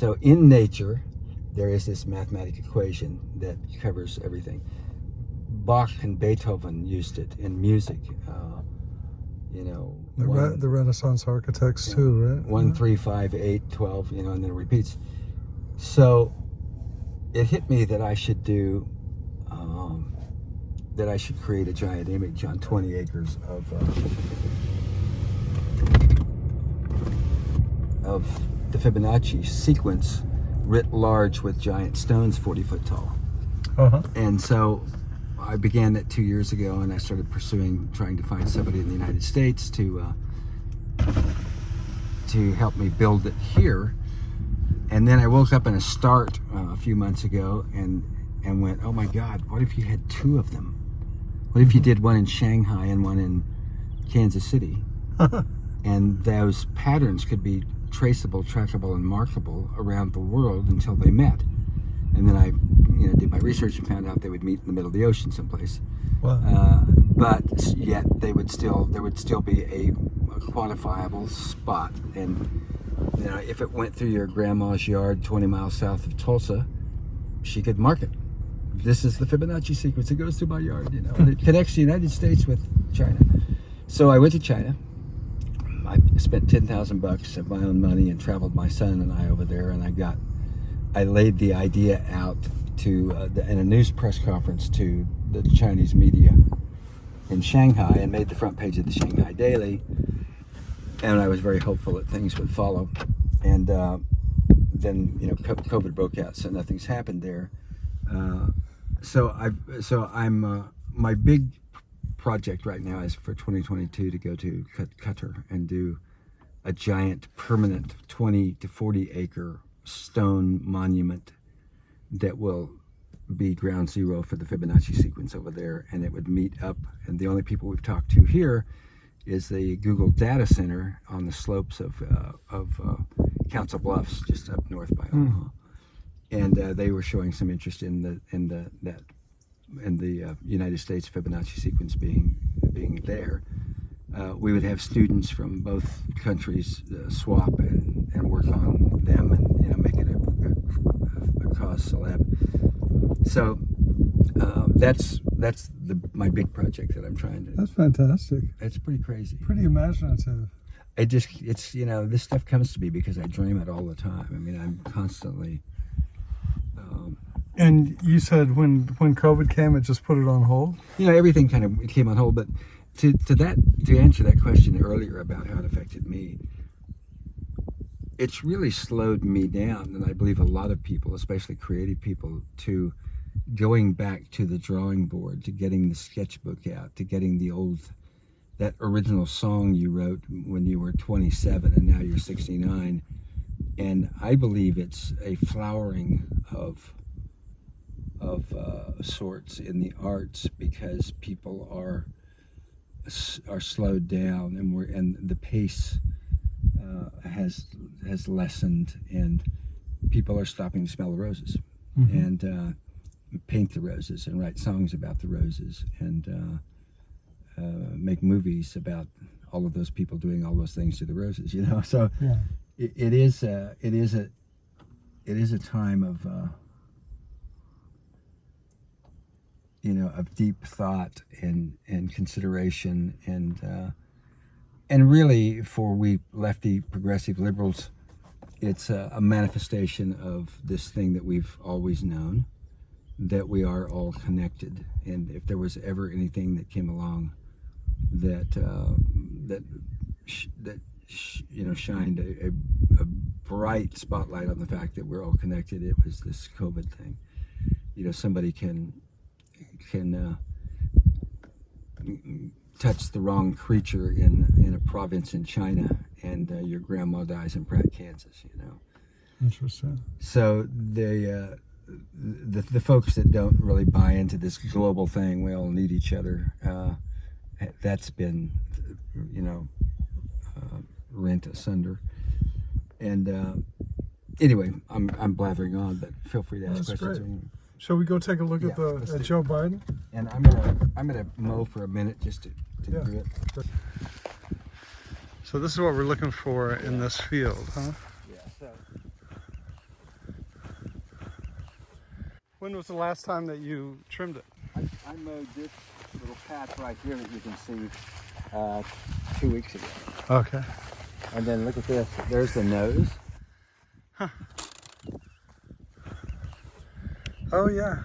So in nature, there is this mathematical equation that covers everything. Bach and Beethoven used it in music. The Renaissance architects too, right? 1, 3, 5, 8, 12, and then it repeats. So it hit me that I should create a giant image on 20 acres of the Fibonacci sequence writ large with giant stones 40 foot tall. And so I began that 2 years ago, and I started trying to find somebody in the United States to help me build it here. And then I woke up in a start a few months ago and went, oh my God, what if you had two of them? What if you did one in Shanghai and one in Kansas City? And those patterns could be traceable, trackable, and markable around the world until they met. And then I did my research and found out they would meet in the middle of the ocean someplace. Wow. But yet there would still be a quantifiable spot. And if it went through your grandma's yard 20 miles south of Tulsa, she could mark it. This is the Fibonacci sequence. It goes through my yard, and it connects the United States with China. So I went to China. I spent $10,000 of my own money and traveled my son and I over there, and I laid the idea out in a news press conference to the Chinese media in Shanghai, and made the front page of the Shanghai Daily. And I was very hopeful that things would follow. And then COVID broke out, so nothing's happened there. My big project right now is for 2022 to go to Qatar and do a giant permanent 20 to 40 acre stone monument that will be ground zero for the Fibonacci sequence over there, and it would meet up. And the only people we've talked to here is the Google data center on the slopes of Council Bluffs, just up north by Omaha. And they were showing some interest in the United States Fibonacci sequence being there. We would have students from both countries swap and work on them, and make it a cause celeb. So that's my big project that I'm trying to. That's fantastic. It's pretty crazy. Pretty imaginative. It's this stuff comes to me because I dream it all the time. I mean, I'm constantly. And you said when COVID came, it just put it on hold? Everything kind of came on hold. But to answer that question earlier about how it affected me, it's really slowed me down, and I believe a lot of people, especially creative people, to going back to the drawing board, to getting the sketchbook out, to getting that original song you wrote when you were 27 and now you're 69. And I believe it's a flowering of sorts in the arts, because people are slowed down, and the pace has lessened, and people are stopping to smell the roses and paint the roses and write songs about the roses and make movies about all of those people doing all those things to the roses. So yeah. It is a time of of deep thought and consideration, and really for we lefty progressive liberals, it's a manifestation of this thing that we've always known, that we are all connected. And if there was ever anything that came along that shined a bright spotlight on the fact that we're all connected, it was this COVID thing. Somebody can touch the wrong creature in a province in China, and your grandma dies in Pratt, Kansas. Interesting. So the folks that don't really buy into this global thing, we all need each other, that's been rent asunder. And anyway, I'm blathering on, but feel free to ask questions. Great. Shall we go take a look at Joe Biden? And I'm gonna mow for a minute just to do it. So this is what we're looking for in this field, huh? Yeah. So When was the last time that you trimmed it? I mowed this little patch right here that you can see 2 weeks ago. Okay. And then look at this. There's the nose. Oh yeah.